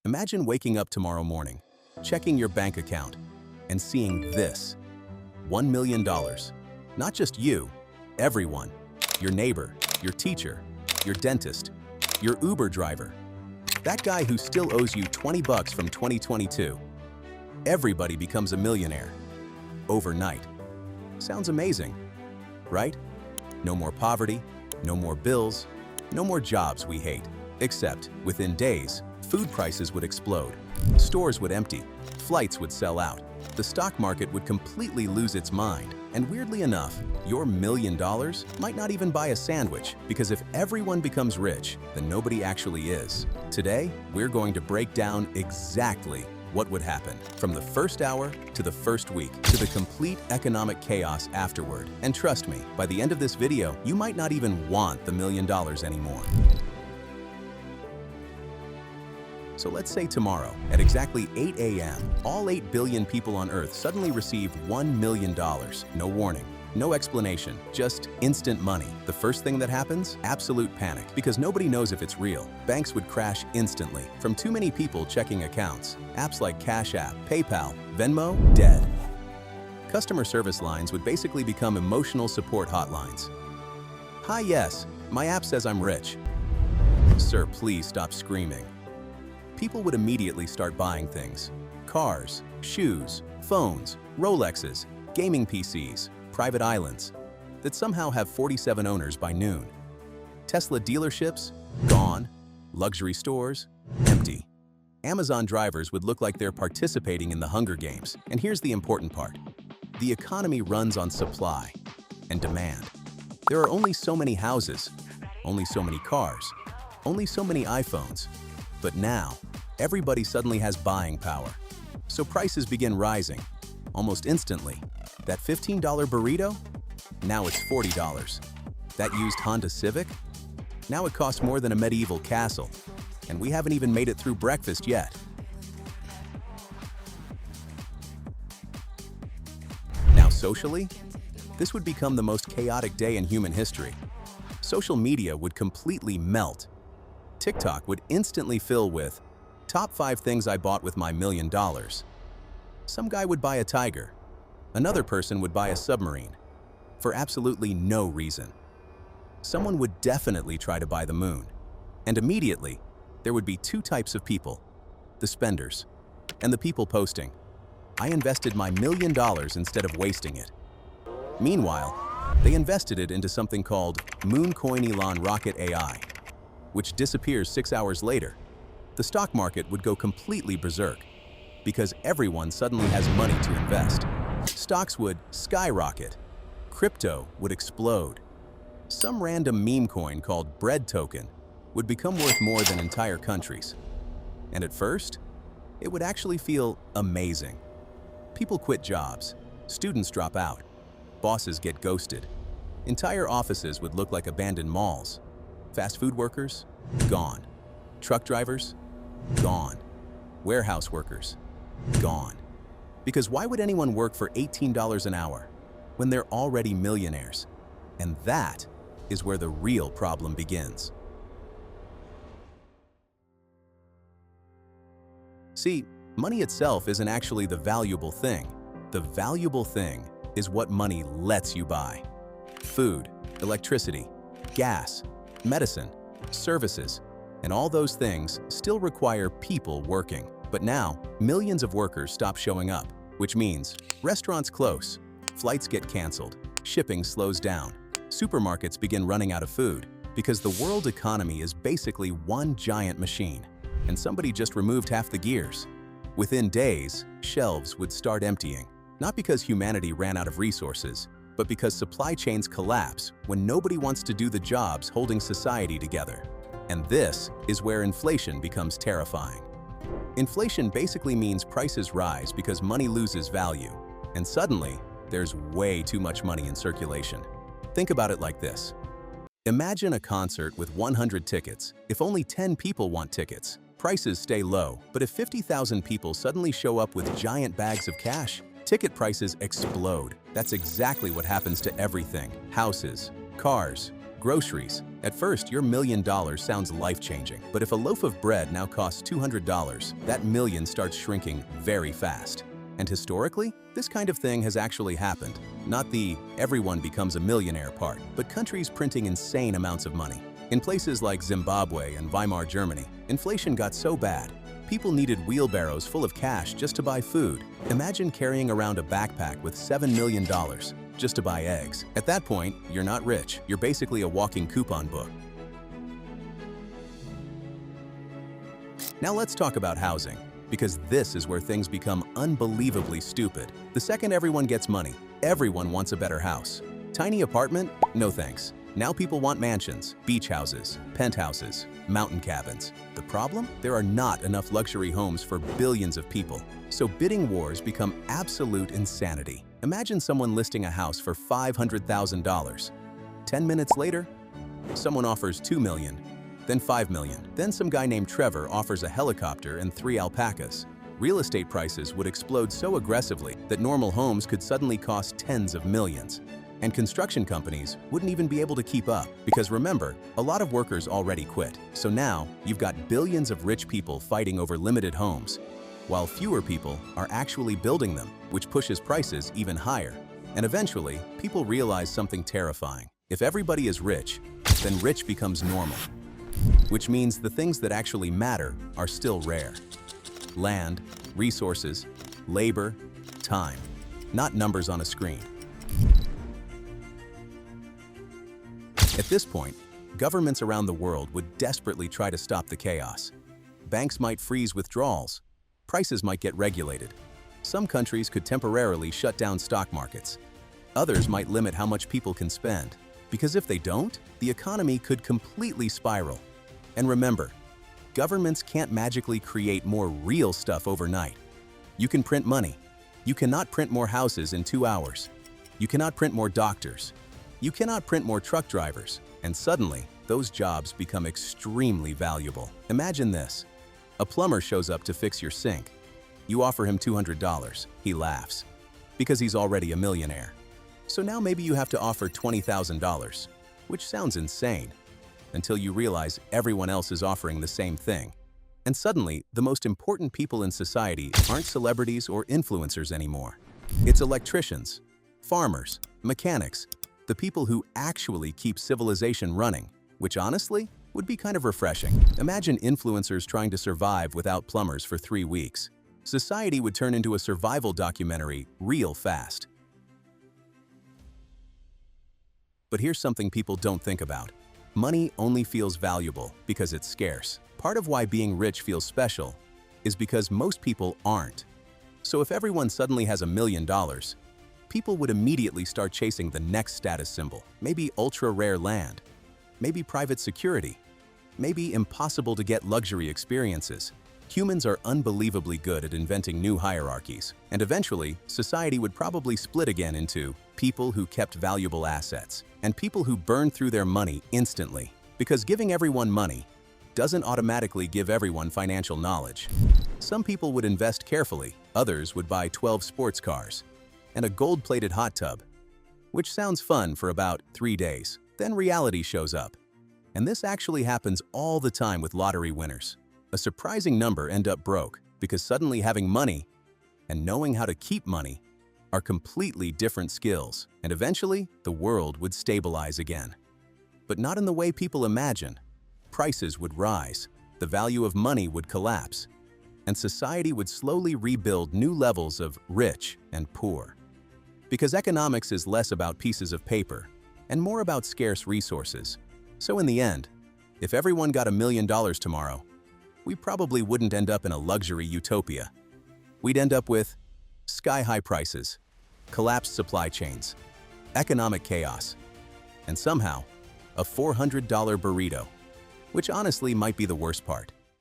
Imagine waking up tomorrow morning, checking your bank account, and seeing this. $1 million. Not just you, everyone. Your neighbor, your teacher, your dentist, your Uber driver. That guy who still owes you 20 bucks from 2022. Everybody becomes a millionaire. Overnight. Sounds amazing, right? No more poverty, no more bills, no more jobs we hate. Except, within days, food prices would explode, stores would empty, flights would sell out, the stock market would completely lose its mind, and weirdly enough, your $1 million might not even buy a sandwich, because if everyone becomes rich, then nobody actually is. Today, we're going to break down exactly what would happen from the first hour to the first week to the complete economic chaos afterward. And trust me, by the end of this video, you might not even want the $1 million anymore. So let's say tomorrow, at exactly 8 a.m., all 8 billion people on Earth suddenly receive $1 million. No warning, no explanation, just instant money. The first thing that happens? Absolute panic, because nobody knows if it's real. Banks would crash instantly from too many people checking accounts. Apps like Cash App, PayPal, Venmo, dead. Customer service lines would basically become emotional support hotlines. Hi, yes, my app says I'm rich. Sir, please stop screaming. People would immediately start buying things. Cars, shoes, phones, Rolexes, gaming PCs, private islands, that somehow have 47 owners by noon. Tesla dealerships? Gone. Luxury stores? Empty. Amazon drivers would look like they're participating in the Hunger Games. And here's the important part. The economy runs on supply and demand. There are only so many houses, only so many cars, only so many iPhones. But now, everybody suddenly has buying power. So prices begin rising, almost instantly. That $15 burrito? Now it's $40. That used Honda Civic? Now it costs more than a medieval castle. And we haven't even made it through breakfast yet. Now socially, this would become the most chaotic day in human history. Social media would completely melt. TikTok would instantly fill with top 5 things I bought with my $1 million. Some guy would buy a tiger. Another person would buy a submarine. For absolutely no reason. Someone would definitely try to buy the moon. And immediately, there would be 2 types of people. The spenders and the people posting. I invested my $1 million instead of wasting it. Meanwhile, they invested it into something called Mooncoin Elon Rocket AI, which disappears 6 hours later. The stock market would go completely berserk because everyone suddenly has money to invest. Stocks would skyrocket. Crypto would explode. Some random meme coin called bread token would become worth more than entire countries. And at first, it would actually feel amazing. People quit jobs, students drop out, bosses get ghosted. Entire offices would look like abandoned malls. Fast food workers? Gone. Truck drivers? Gone. Warehouse workers? Gone. Because why would anyone work for $18 an hour when they're already millionaires? And that is where the real problem begins. See, money itself isn't actually the valuable thing. The valuable thing is what money lets you buy. Food, electricity, gas, medicine, services, and all those things still require people working. But now, millions of workers stop showing up, which means restaurants close, flights get canceled, shipping slows down, supermarkets begin running out of food, because the world economy is basically one giant machine, and somebody just removed half the gears. Within days, shelves would start emptying, not because humanity ran out of resources, but because supply chains collapse when nobody wants to do the jobs holding society together. And this is where inflation becomes terrifying. Inflation basically means prices rise because money loses value, and suddenly, there's way too much money in circulation. Think about it like this. Imagine a concert with 100 tickets. If only 10 people want tickets, prices stay low. But if 50,000 people suddenly show up with giant bags of cash, ticket prices explode. That's exactly what happens to everything. Houses, cars, Groceries. At first, your $1 million sounds life-changing, but if a loaf of bread now costs $200, that million starts shrinking very fast. And historically, this kind of thing has actually happened. Not the everyone becomes a millionaire part, but countries printing insane amounts of money. In places like Zimbabwe and Weimar Germany, inflation got so bad, people needed wheelbarrows full of cash just to buy food. Imagine carrying around a backpack with $7 million just to buy eggs. At that point, you're not rich. You're basically a walking coupon book. Now let's talk about housing, because this is where things become unbelievably stupid. The second everyone gets money, everyone wants a better house. Tiny apartment? No thanks. Now people want mansions, beach houses, penthouses, mountain cabins. The problem? There are not enough luxury homes for billions of people. So bidding wars become absolute insanity. Imagine someone listing a house for $500,000. 10 minutes later, someone offers $2 million, then $5 million. Then some guy named Trevor offers a helicopter and 3 alpacas. Real estate prices would explode so aggressively that normal homes could suddenly cost tens of millions. And construction companies wouldn't even be able to keep up. Because remember, a lot of workers already quit. So now, you've got billions of rich people fighting over limited homes, while fewer people are actually building them, which pushes prices even higher. And eventually, people realize something terrifying. If everybody is rich, then rich becomes normal. Which means the things that actually matter are still rare. Land, resources, labor, time, not numbers on a screen. At this point, governments around the world would desperately try to stop the chaos. Banks might freeze withdrawals. Prices might get regulated. Some countries could temporarily shut down stock markets. Others might limit how much people can spend. Because if they don't, the economy could completely spiral. And remember, governments can't magically create more real stuff overnight. You can print money. You cannot print more houses in 2 hours. You cannot print more doctors. You cannot print more truck drivers, and suddenly, those jobs become extremely valuable. Imagine this. A plumber shows up to fix your sink. You offer him $200. He laughs, because he's already a millionaire. So now maybe you have to offer $20,000, which sounds insane, until you realize everyone else is offering the same thing. And suddenly, the most important people in society aren't celebrities or influencers anymore. It's electricians, farmers, mechanics, the people who actually keep civilization running, which honestly would be kind of refreshing. Imagine influencers trying to survive without plumbers for 3 weeks. Society would turn into a survival documentary real fast. But here's something people don't think about. Money only feels valuable because it's scarce. Part of why being rich feels special is because most people aren't. So if everyone suddenly has $1 million, people would immediately start chasing the next status symbol. Maybe ultra-rare land, maybe private security, maybe impossible to get luxury experiences. Humans are unbelievably good at inventing new hierarchies, and eventually, society would probably split again into people who kept valuable assets and people who burned through their money instantly. Because giving everyone money doesn't automatically give everyone financial knowledge. Some people would invest carefully, others would buy 12 sports cars and a gold-plated hot tub, which sounds fun for about 3 days. Then reality shows up. And this actually happens all the time with lottery winners. A surprising number end up broke because suddenly having money and knowing how to keep money are completely different skills, and eventually the world would stabilize again. But not in the way people imagine. Prices would rise, the value of money would collapse, and society would slowly rebuild new levels of rich and poor. Because economics is less about pieces of paper and more about scarce resources. So in the end, if everyone got $1 million tomorrow, we probably wouldn't end up in a luxury utopia. We'd end up with sky-high prices, collapsed supply chains, economic chaos, and somehow, a $400 burrito, which honestly might be the worst part.